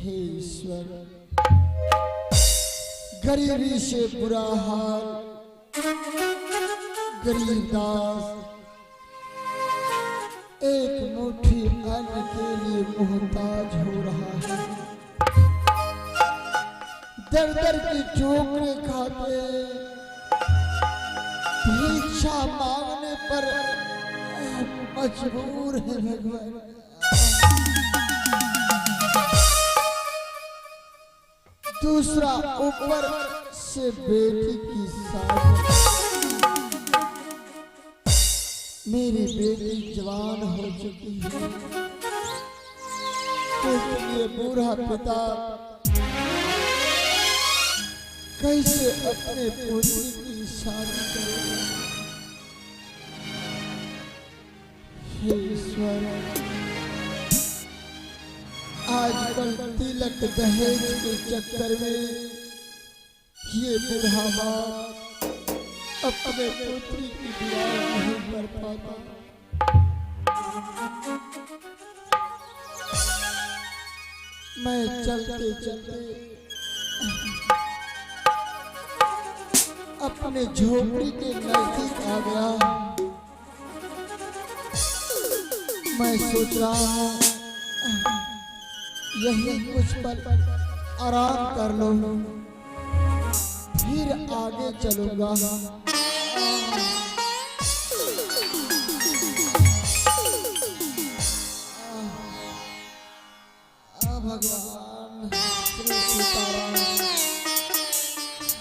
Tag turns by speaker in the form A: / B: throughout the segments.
A: हे ईश्वर, गरीबी से बुरा हाल गरीब दास एक मुट्ठी अन्न के लिए मोहताज हो रहा है। दर दर की ठोकरें खाते भिक्षा मांगने पर मजबूर है भगवान। दूसरा ऊपर से बेटी की शादी। मेरी बेटी जवान हो चुकी है, तो ये बूढ़ा पिता कैसे अपने पुत्री की शादी करेगा। हे ईश्वर, आजकल तिलक दहेज के चक्कर में ये बूढ़ा बाप अपने पुत्री की विवाह नहीं कर पाता। मैं चलते चलते अपने झोपड़ी के नजदीक आ गया। मैं सोच रहा हूँ यही कुछ पल आराम कर लो, फिर आगे चलूंगा। भगवान श्री सीताराम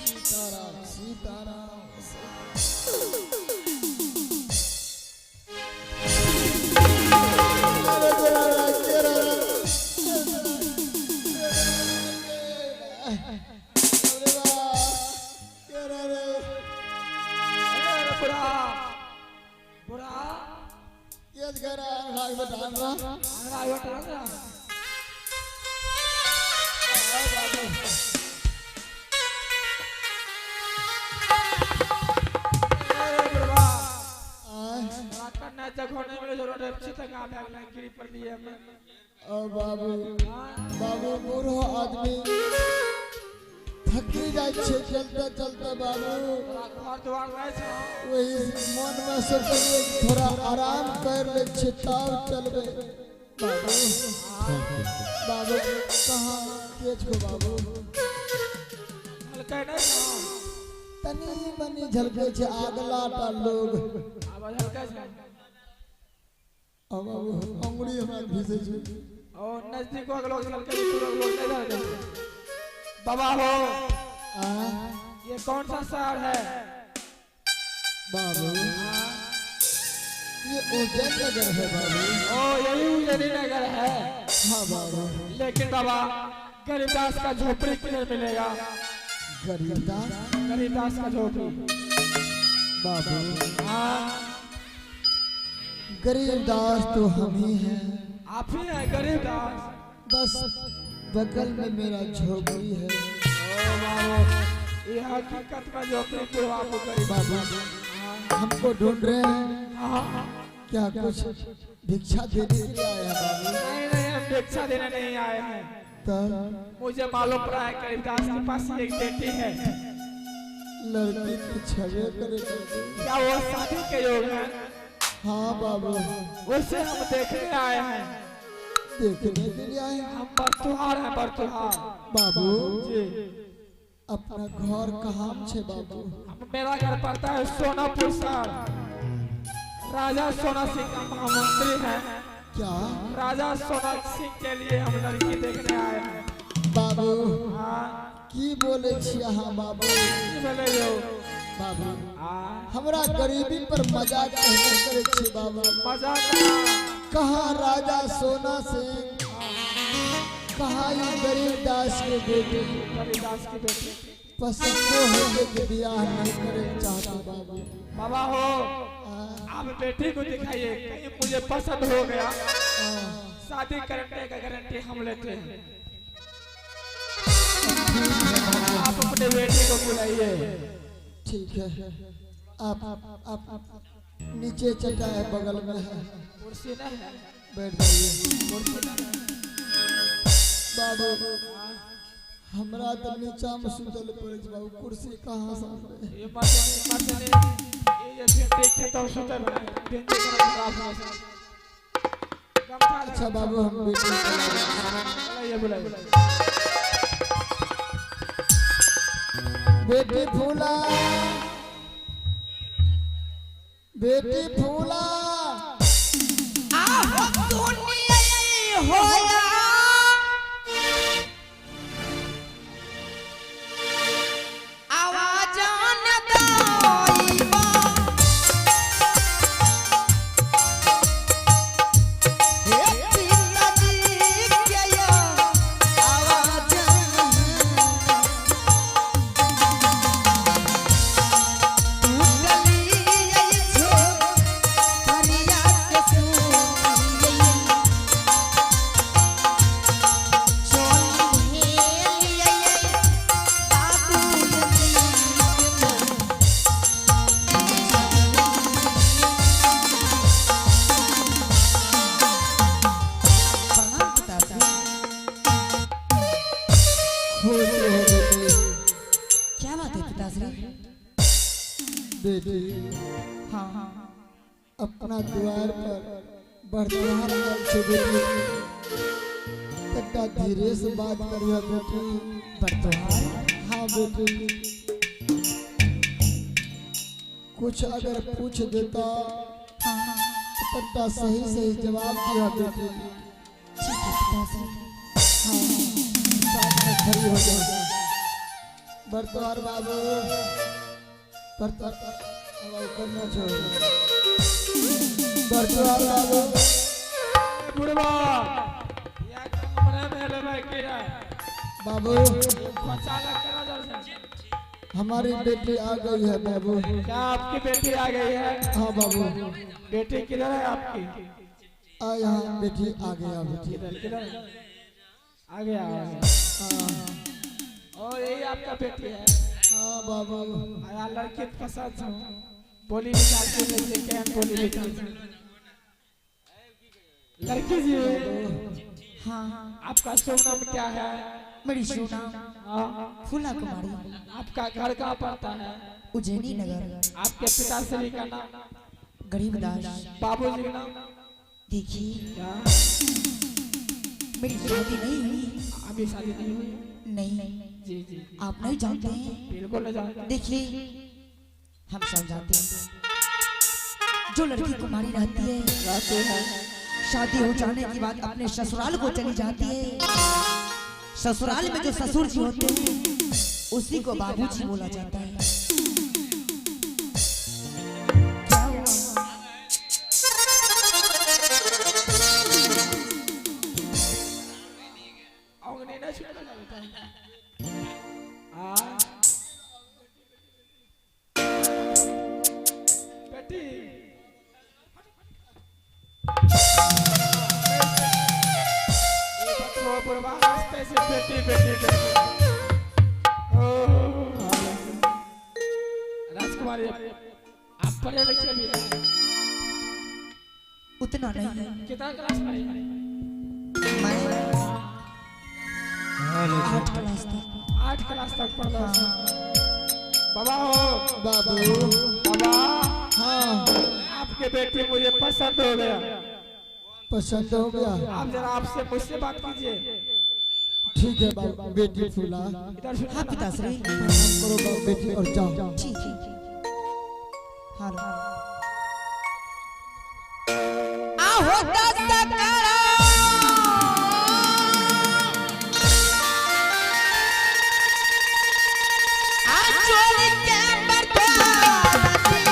A: सीताराम सीताराम। बाबू बाबू बूढ़ो आदमी थकी जाए चलते चलते बाबू, वही मन में सोचे थोड़ा आराम कर ले तब चलबे। बाबू बाबू कहाँ तेज को बाबू तनी मनी झलके छे आगला टा लोग। अब अंगुली हमार भीसे छे
B: और नजदीक को लोग झलके लोग नहीं जाते। बाबा हो ये कौन सा शहर है
A: बाबू? ये उज्जैन नगर है बाबू।
B: ओ यही उज्जैन नगर है।
A: हाँ बाबू।
B: लेकिन बाबा गरीबदास का झोपड़ी किधर मिलेगा? गरीबदास का झोपड़ी
A: बाबू।
B: हाँ
A: गरीबदास तो हम ही हैं।
B: आप ही हैं गरीबदास?
A: बस बगल में मेरा झोपड़ी है।
B: ओ बाबू ये हकीकत में झोपड़ी को आपको गरीब
A: बाबू हमको ढूंढ रहे हैं क्या? कुछ भिक्षा देने के लिए आए हैं बाबू?
B: नहीं हम भिक्षा देने नहीं आए हैं।
A: तब
B: मुझे मालूम पड़ा है गरीबदास के पास एक बेटी है।
A: लड़की की छवे करेगी।
B: क्या वो शादी के योग है?
A: हाँ बाबू।
B: उसे हम देखने आए हैं।
A: देखने के लिए आए हैं?
B: हम बरतुहार हैं बरतुहार।
A: बाबू
B: जी
A: अपना घर कहाँ छे बाबू?
B: मेरा घर पड़ता है सोनापुर शहर। राजा सोना सिंह का महामंत्री है।
A: क्या
B: राजा सोना सिंह के लिए हम लड़की देखने आए हैं
A: बाबू?
B: हाँ
A: की बोले छिया? हाँ बाबू।
B: बोले यो
A: बाबू
B: हाँ
A: हमरा गरीबी पर मजाक कहने करे छे बाबू।
B: मजाक
A: कहाँ राजा सोना सिंह, कहाँ ये गरीबदास के बेटे
B: गरीबदास की बेटी
A: पसंद होने के ब्याह नहीं करे चाहते बाबू।
B: बाबा हो आप बेटी को दिखाइए, कहीं मुझे पसंद हो गया शादी करने का गारंटी हम लेते हैं। आप अपने बेटी को बुलाइए।
A: ठीक है आप नीचे चटा है बगल में है,
B: कुर्सी नहीं है?
A: बैठ जाइए।
B: कुर्सी नहीं है?
A: बाबू बाबू हमरा तो नीचा में सुतल पड़े छै बाबू कुर्सी कहां से आवे
B: ये मत ये जे बेटी के तो सुते में बेटी खराब हो
A: अच्छा बाबू हम बेटी
B: बुलाइए बुलाइए
A: बेटी फूला बेटी फूला
C: आहो दुनिया होया आवाज न दाईबा हे पिताजी के या आवाज क्या बात है पिताश्री?
A: बेटी
C: हाँ
A: अपना द्वार पर बरतवार आयल छै बेटी एकटा धीरे से बात करियो बेटी
C: बरतवार
A: हाँ बेटी कुछ अगर पूछ देता तो एकटा सही सही जवाब दिया बेटी
C: ठीक है पिताश्री।
A: हाँ साथ में खड़ी हो जाओ बरतवार बाबू बरतवार अब करना छोड़ बरतवार बाबू
B: बुढ़वा या कमरे में ले बैठ के
A: बाबू
B: पचाला करा जल्दी
A: हमारी बेटी आ गई है बाबू
B: क्या आपकी बेटी आ गई है?
A: हाँ बाबू
B: बेटी किधर है आपकी?
A: आ यहाँ बेटी आ गया बेटी
B: किधर किधर आ गया
A: हाँ
B: और यही आपका बेटी है?
A: हाँ बाबू
B: आया लड़की पसंद हो बोली निकाल के ले के हम बोली निकाल लड़की जी
C: हाँ
B: आपका शुभ नाम क्या है?
C: मेरी शुभ नाम
B: हाँ,
C: फूला कुमारी,
B: आपका घर कहाँ पड़ता है?
C: उज्जैनी नगर,
B: आपके पिताश्री का नाम?
C: गरीबदास।
B: बाबूजी का नाम?
C: देखिए
B: क्या
C: मेरी शादी नहीं हुई।
B: अभी शादी नहीं हुई?
C: नहीं
B: जी जी
C: आप नहीं जानते हैं।
B: बिल्कुल नहीं जानता।
C: देखिए हम सब जानते हैं जो लड़की कुमारी रहती है
B: रहते हैं
C: शादी हो जाने के बाद अपने ससुराल को चली जाती है। ससुराल में जो ससुर जी होते हैं उसी को बाबूजी बोला जाता है। क्या हुआ?
B: अंगनी नहीं छूटना लगता बेटी ये बुढ़वा रास्ते से बेटी बेटी बेटी राजकुमारी आप पढ़े लिखे भी हैं?
C: उतना नहीं।
B: कितना क्लास पढ़े हैं?
C: मैं 8 क्लास तक।
B: 8 क्लास तक पढ़ा है। बाबा हो
A: बाबू
B: बाबा
A: हाँ
B: आपके बेटी मुझे पसंद हो गया।
A: पसंद हो गया
B: आप जरा आपसे मुझसे बात कीजिए।
A: ठीक है बाबू बेटी फूला
B: इधर सुनिए
C: हाँ
B: ना।
C: पिताश्री।
A: करो बाबू बेटी और जाओ
C: ठीक है। हेलो आहो दस्तकरा आचोरी के बरबादी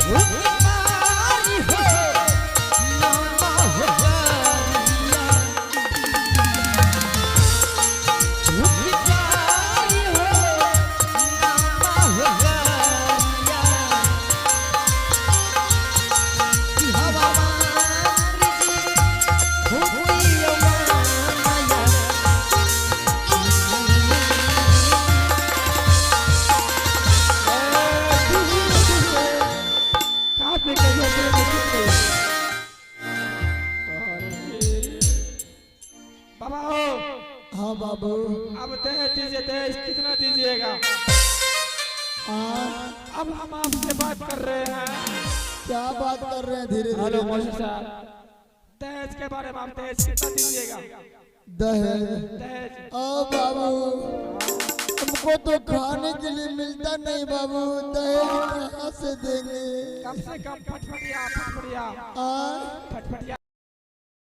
C: झूठी मारी हो नामा हो गरिया झूठी मारी हो नामा हो गरिया
B: बाबा हो।
A: हाँ बाबू।
B: अब दहेज दीजिए, दहेज कितना दीजिएगा? अब हम आपसे बात कर रहे हैं।
A: क्या बात कर रहे हैं? धीरे धीरे।
B: हेलो मौसी साहब, दहेज के बारे में आप दहेज कितना दीजिएगा?
A: दहेज?
B: दहेज
A: ओ बाबू, हमको तो खाने के लिए मिलता नहीं बाबू, दहेज कहाँ से देंगे?
B: कम से कम फटफटिया फटफटिया
A: आ?
B: फटफटिया